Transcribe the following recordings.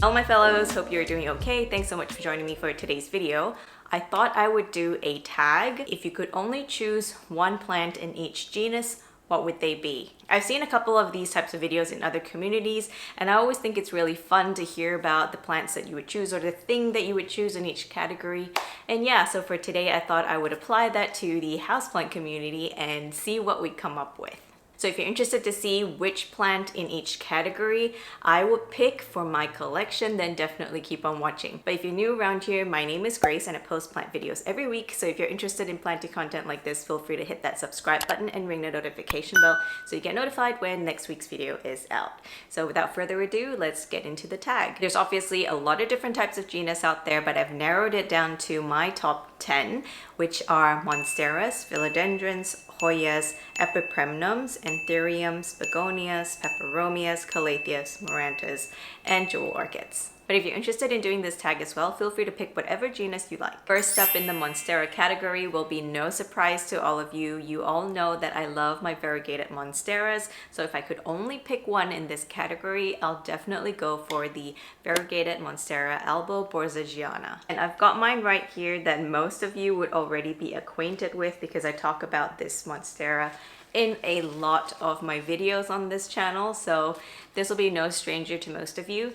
Hello my fellows, hope you're doing okay. Thanks so much for joining me for today's video. I thought I would do a tag. If you could only choose one plant in each genus, what would they be? I've seen a couple of these types of videos in other communities, and I always think it's really fun to hear about the plants that you would choose or the thing that you would choose in each category. And yeah, so for today I thought I would apply that to the houseplant community and see what we come up with. So if you're interested to see which plant in each category I would pick for my collection, then definitely keep on watching. But if you're new around here, my name is Grace and I post plant videos every week. So if you're interested in planting content like this, feel free to hit that subscribe button and ring the notification bell so you get notified when next week's video is out. So without further ado, let's get into the tag. There's obviously a lot of different types of genus out there, but I've narrowed it down to my top 10, which are Monsteras, Philodendrons, Hoyas, Epipremnums, Anthuriums, Begonias, Peperomias, Calatheas, Marantas, and jewel orchids. But if you're interested in doing this tag as well, feel free to pick whatever genus you like. First up in the Monstera category will be no surprise to all of you. You all know that I love my variegated Monsteras, so if I could only pick one in this category, I'll definitely go for the variegated Monstera Borzagiana. And I've got mine right here that most of you would already be acquainted with because I talk about this Monstera in a lot of my videos on this channel, so this will be no stranger to most of you.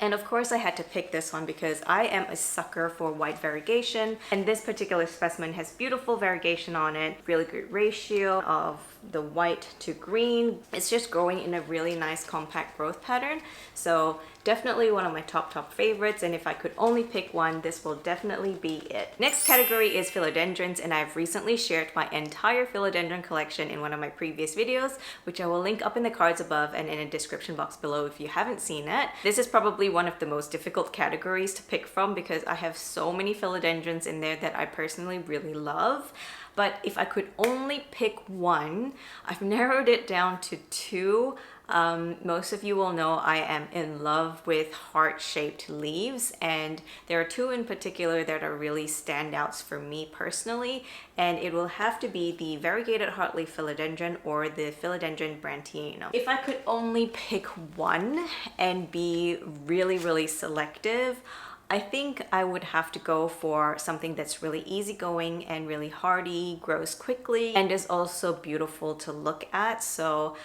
And of course I had to pick this one because I am a sucker for white variegation, and this particular specimen has beautiful variegation on it, really good ratio of the white to green. It's just growing in a really nice compact growth pattern, so definitely one of my top favorites, and if I could only pick one, this will definitely be it. Next category is philodendrons, and I've recently shared my entire philodendron collection in one of my previous videos, which I will link up in the cards above and in a description box below if you haven't seen it. This is probably one of the most difficult categories to pick from because I have so many philodendrons in there that I personally really love. But if I could only pick one, I've narrowed it down to two. Most of you will know I am in love with heart-shaped leaves, and there are two in particular that are really standouts for me personally, and it will have to be the Variegated Heartleaf Philodendron or the Philodendron Brantianum. If I could only pick one and be really selective, I think I would have to go for something that's really easygoing and really hardy, grows quickly, and is also beautiful to look at. So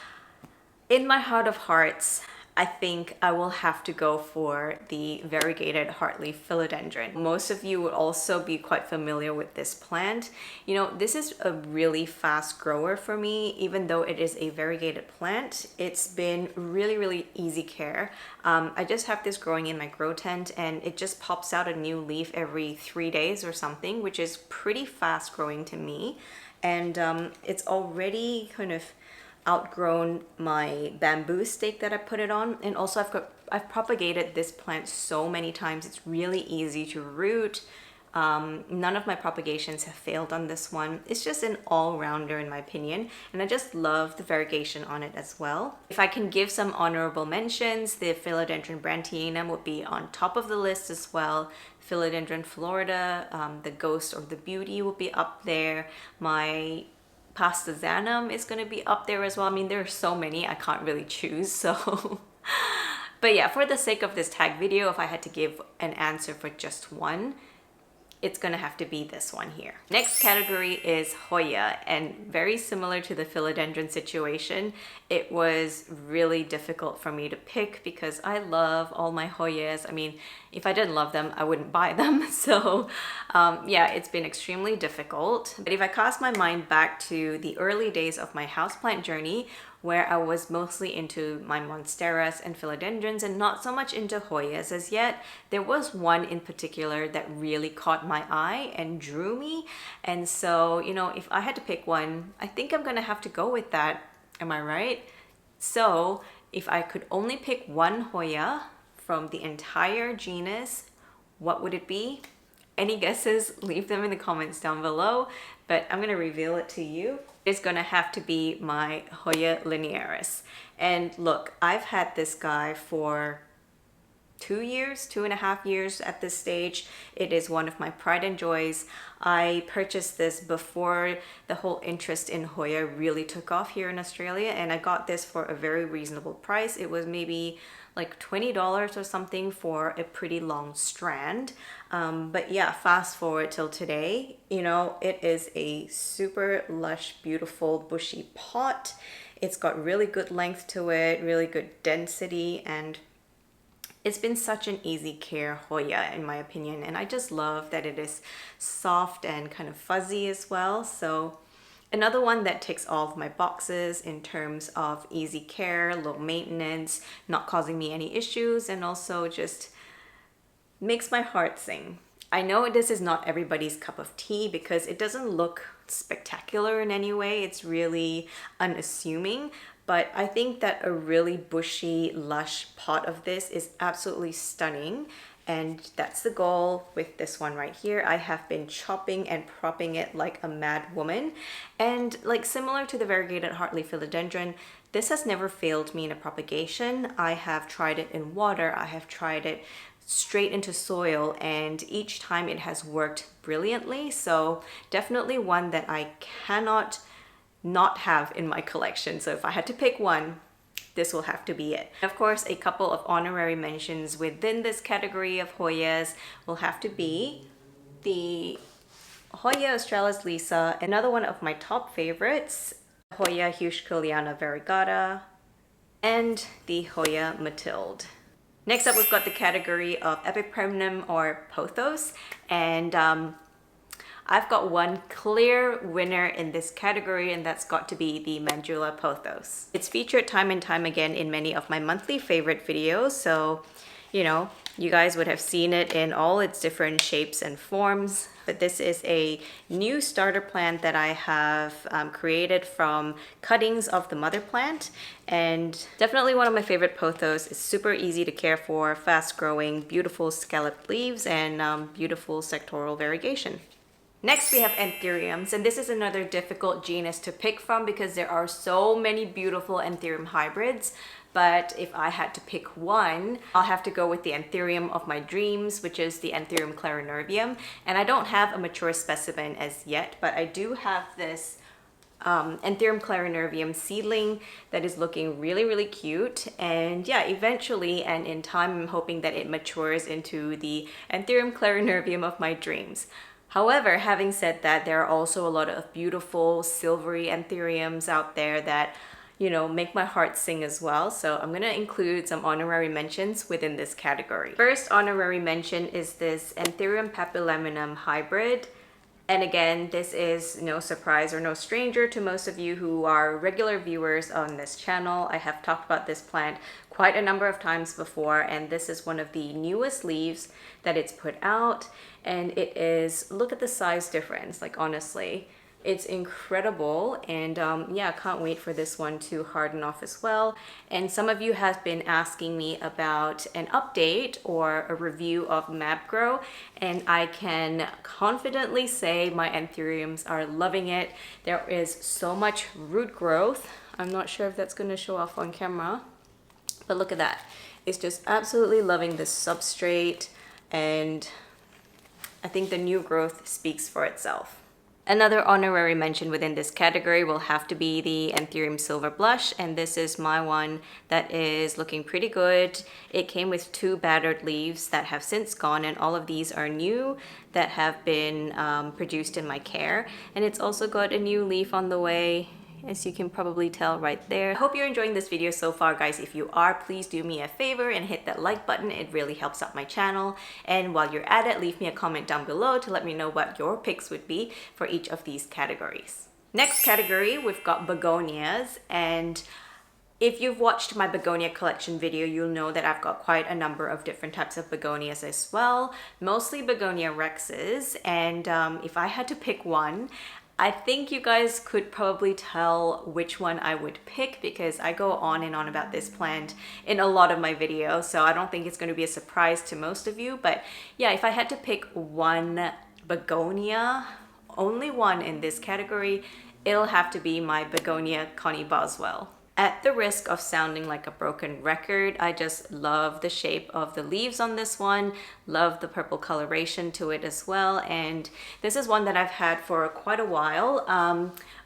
in my heart of hearts, I think I will have to go for the Variegated Heartleaf Philodendron. Most of you would also be quite familiar with this plant. You know, this is a really fast grower for me. Even though it is a variegated plant, it's been really easy care. I just have this growing in my grow tent, and it just pops out a new leaf every 3 days or something, which is pretty fast growing to me. And it's already kind of outgrown my bamboo stake that I put it on, and also I've propagated this plant so many times. It's really easy to root. None of my propagations have failed on this one. It's just an all-rounder in my opinion, and I just love the variegation on it as well. If I can give some honorable mentions, the Philodendron Brantianum would be on top of the list as well. Philodendron Florida, the Ghost or the Beauty will be up there. My Pastazanum is going to be up there as well. I mean, there are so many, I can't really choose, so but yeah, for the sake of this tag video, if I had to give an answer for just one, it's gonna have to be this one here. Next category is Hoya, and very similar to the philodendron situation, it was really difficult for me to pick because I love all my Hoyas. I mean, if I didn't love them, I wouldn't buy them. So yeah, it's been extremely difficult. But if I cast my mind back to the early days of my houseplant journey, where I was mostly into my Monsteras and philodendrons and not so much into Hoyas as yet, there was one in particular that really caught my eye and drew me. And so, you know, if I had to pick one, I think I'm gonna have to go with that. Am I right? So if I could only pick one Hoya from the entire genus, what would it be? Any guesses? Leave them in the comments down below, but I'm gonna reveal it to you. It's gonna have to be my Hoya linearis. And look, I've had this guy for 2.5 years at this stage. It is one of my pride and joys. I purchased this before the whole interest in Hoya really took off here in Australia, and I got this for a very reasonable price. It was maybe like $20 or something for a pretty long strand. But yeah, fast forward till today, you know, it is a super lush, beautiful, bushy pot. It's got really good length to it, really good density, and it's been such an easy care Hoya in my opinion, and I just love that it is soft and kind of fuzzy as well. So another one that ticks all of my boxes in terms of easy care, low maintenance, not causing me any issues, and also just makes my heart sing. I know this is not everybody's cup of tea because it doesn't look spectacular in any way. It's really unassuming, but I think that a really bushy, lush pot of this is absolutely stunning. And that's the goal with this one right here. I have been chopping and propping it like a mad woman. And like similar to the Variegated Heartleaf Philodendron, this has never failed me in a propagation. I have tried it in water, I have tried it straight into soil, and each time it has worked brilliantly. So definitely one that I cannot not have in my collection. So if I had to pick one, this will have to be it. Of course, a couple of honorary mentions within this category of Hoyas will have to be the Hoya Heuschkeliana, another one of my top favorites, Hoya Heuschkeliana Variegata, and the Hoya Mathilde. Next up, we've got the category of Epipremnum or pothos, and I've got one clear winner in this category, and that's got to be the Mandula pothos. It's featured time and time again in many of my monthly favorite videos, so you know, you guys would have seen it in all its different shapes and forms. But this is a new starter plant that I have created from cuttings of the mother plant, and definitely one of my favorite pothos. It's super easy to care for, fast growing, beautiful scalloped leaves, and beautiful sectoral variegation. Next, we have Anthuriums, and this is another difficult genus to pick from because there are so many beautiful Anthurium hybrids. But if I had to pick one, I'll have to go with the Anthurium of my dreams, which is the Anthurium clarinervium. And I don't have a mature specimen as yet, but I do have this Anthurium clarinervium seedling that is looking really, really cute. And yeah, eventually and in time, I'm hoping that it matures into the Anthurium clarinervium of my dreams. However, having said that, there are also a lot of beautiful silvery Anthuriums out there that, you know, make my heart sing as well. So I'm gonna include some honorary mentions within this category. First honorary mention is this Anthurium papilliminum hybrid. And again, this is no surprise or no stranger to most of you who are regular viewers on this channel. I have talked about this plant quite a number of times before, and this is one of the newest leaves that it's put out. And it is, look at the size difference, like honestly, it's incredible. And yeah, can't wait for this one to harden off as well. And some of you have been asking me about an update or a review of MapGrow, and I can confidently say my Anthuriums are loving it. There is so much root growth. I'm not sure if that's going to show off on camera, but look at that. It's just absolutely loving this substrate, and I think the new growth speaks for itself. Another honorary mention within this category will have to be the Anthurium Silver Blush, and this is my one that is looking pretty good. It came with 2 battered leaves that have since gone, and all of these are new that have been produced in my care. And it's also got a new leaf on the way, as you can probably tell right there. I hope you're enjoying this video so far, guys. If you are, please do me a favor and hit that like button. It really helps out my channel. And while you're at it, leave me a comment down below to let me know what your picks would be for each of these categories. Next category, we've got begonias, and if you've watched my begonia collection video, you'll know that I've got quite a number of different types of begonias as well, mostly begonia rexes. And if I had to pick one, I think you guys could probably tell which one I would pick because I go on and on about this plant in a lot of my videos, so I don't think it's going to be a surprise to most of you. But yeah, if I had to pick one begonia, only one in this category, it'll have to be my Begonia Connie Boswell. At the risk of sounding like a broken record, I just love the shape of the leaves on this one, love the purple coloration to it as well, and this is one that I've had for quite a while.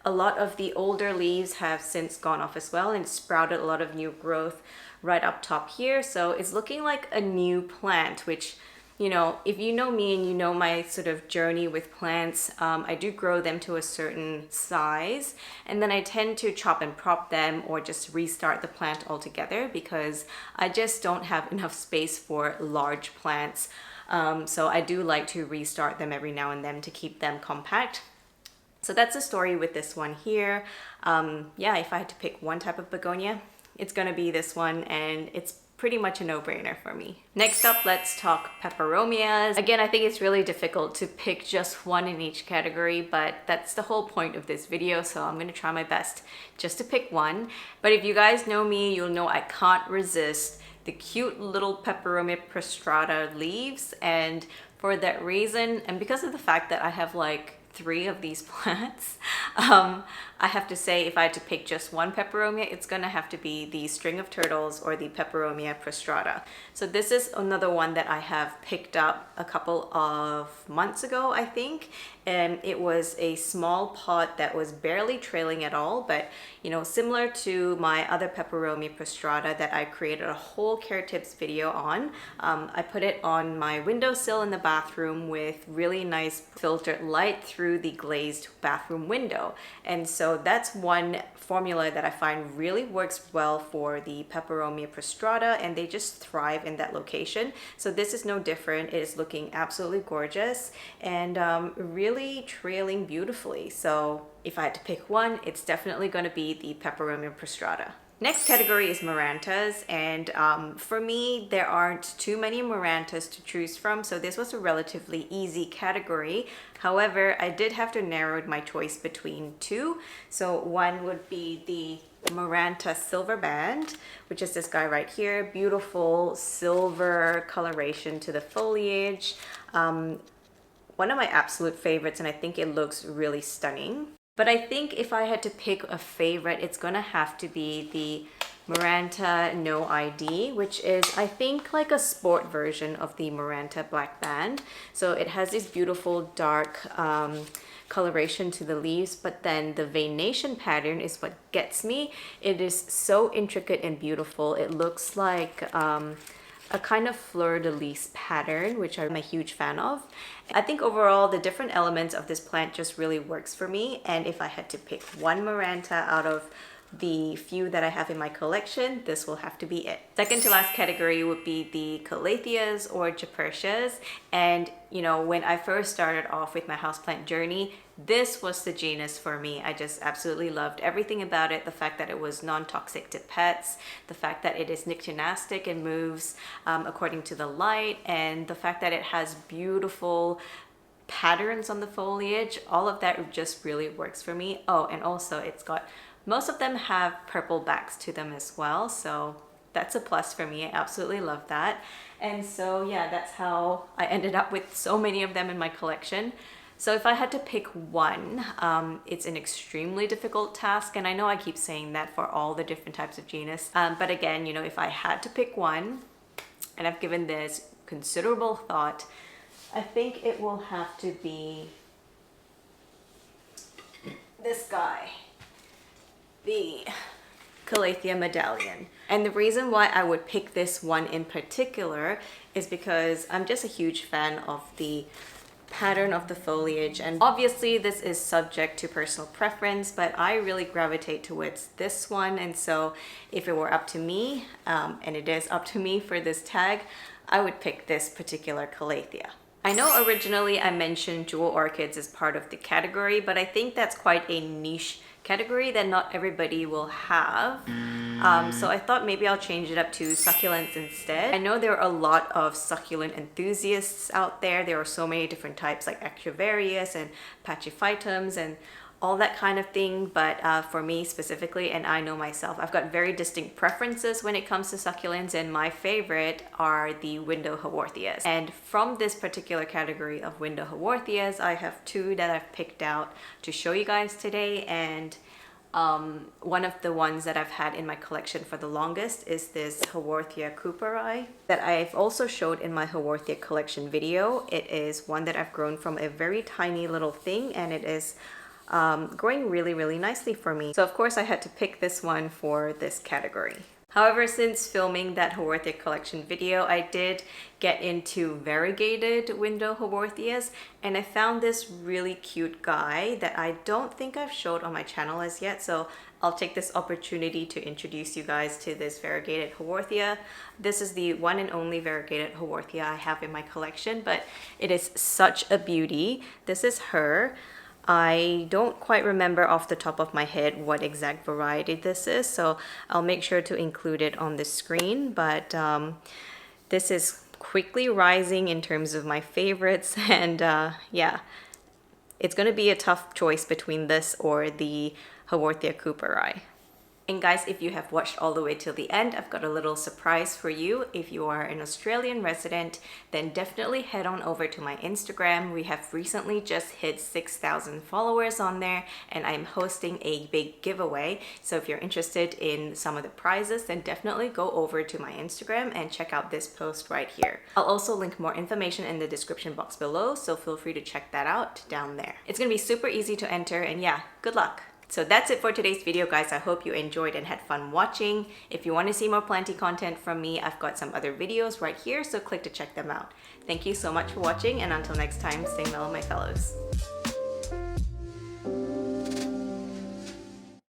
A lot of the older leaves have since gone off as well and sprouted a lot of new growth right up top here. So it's looking like a new plant, which, you know, if you know me and you know my sort of journey with plants, I do grow them to a certain size and then I tend to chop and prop them or just restart the plant altogether because I just don't have enough space for large plants. So I do like to restart them every now and then to keep them compact. So that's the story with this one here. Yeah, if I had to pick one type of begonia, it's gonna be this one, and it's pretty much a no-brainer for me. Next up, let's talk peperomias. Again, I think it's really difficult to pick just one in each category, but that's the whole point of this video, so I'm gonna try my best just to pick one. But if you guys know me, you'll know I can't resist the cute little Peperomia prostrata leaves, and for that reason, and because of the fact that I have like 3 of these plants, I have to say if I had to pick just one peperomia, it's gonna have to be the string of turtles or the Peperomia prostrata. So this is another one that I have picked up a couple of months ago, I think, and it was a small pot that was barely trailing at all, but you know, similar to my other Peperomia prostrata that I created a whole care tips video on. I put it on my windowsill in the bathroom with really nice filtered light through the glazed bathroom window, and so that's one formula that I find really works well for the Peperomia prostrata, and they just thrive in that location. So this is no different. It is looking absolutely gorgeous and really trailing beautifully. So if I had to pick one, it's definitely going to be the Peperomia prostrata. Next category is Marantas, and for me there aren't too many Marantas to choose from, so this was a relatively easy category. However, I did have to narrow my choice between 2. So one would be the Maranta Silver Band, which is this guy right here. Beautiful silver coloration to the foliage. One of my absolute favorites, and I think it looks really stunning. But I think if I had to pick a favorite, it's gonna have to be the Maranta No ID, which is, I think, like a sport version of the Maranta Black Band. So it has this beautiful dark coloration to the leaves, but then the veination pattern is what gets me. It is so intricate and beautiful. It looks like a kind of fleur-de-lis pattern, which I'm a huge fan of. I think overall the different elements of this plant just really works for me, and if I had to pick one Maranta out of the few that I have in my collection, this will have to be it. Second to last category would be the Calatheas or Goeppertias, and you know, when I first started off with my houseplant journey, this was the genus for me. I just absolutely loved everything about it. The fact that it was non-toxic to pets, the fact that it is nyctinastic and moves according to the light, and the fact that it has beautiful patterns on the foliage. All of that just really works for me. Oh, and also it's got, most of them have purple backs to them as well, so that's a plus for me. I absolutely love that. And so yeah, that's how I ended up with so many of them in my collection. So if I had to pick one, it's an extremely difficult task, and I know I keep saying that for all the different types of genus, but again, you know, if I had to pick one, and I've given this considerable thought, I think it will have to be this guy, the Calathea medallion. And the reason why I would pick this one in particular is because I'm just a huge fan of the pattern of the foliage, and obviously this is subject to personal preference, but I really gravitate towards this one. And so if it were up to me, and it is up to me for this tag, I would pick this particular Calathea. I know originally I mentioned jewel orchids as part of the category, but I think that's quite a niche category that not everybody will have. So I thought maybe I'll change it up to succulents instead. I know there are a lot of succulent enthusiasts out there. There are so many different types like Echeveria and Pachyphytums and all that kind of thing, but for me specifically, and I know myself, I've got very distinct preferences when it comes to succulents, and my favorite are the window haworthias. And from this particular category of window haworthias, I have 2 that I've picked out to show you guys today, and one of the ones that I've had in my collection for the longest is this Haworthia cooperi that I've also showed in my Haworthia collection video. It is one that I've grown from a very tiny little thing, and it is growing really nicely for me. So of course I had to pick this one for this category. However, since filming that Haworthia collection video, I did get into variegated window Haworthias, and I found this really cute guy that I don't think I've showed on my channel as yet, so I'll take this opportunity to introduce you guys to this variegated Haworthia. This is the one and only variegated Haworthia I have in my collection, but it is such a beauty. This is her. I don't quite remember off the top of my head what exact variety this is, so I'll make sure to include it on the screen, but this is quickly rising in terms of my favorites, and yeah, it's going to be a tough choice between this or the Haworthia cooperi. And guys, if you have watched all the way till the end, I've got a little surprise for you. If you are an Australian resident, then definitely head on over to my Instagram. We have recently just hit 6,000 followers on there, and I'm hosting a big giveaway. So if you're interested in some of the prizes, then definitely go over to my Instagram and check out this post right here. I'll also link more information in the description box below, so feel free to check that out down there. It's gonna be super easy to enter, and yeah, good luck. So that's it for today's video, guys. I hope you enjoyed and had fun watching. If you want to see more planty content from me, I've got some other videos right here, so click to check them out. Thank you so much for watching, and until next time, stay mellow, my fellows.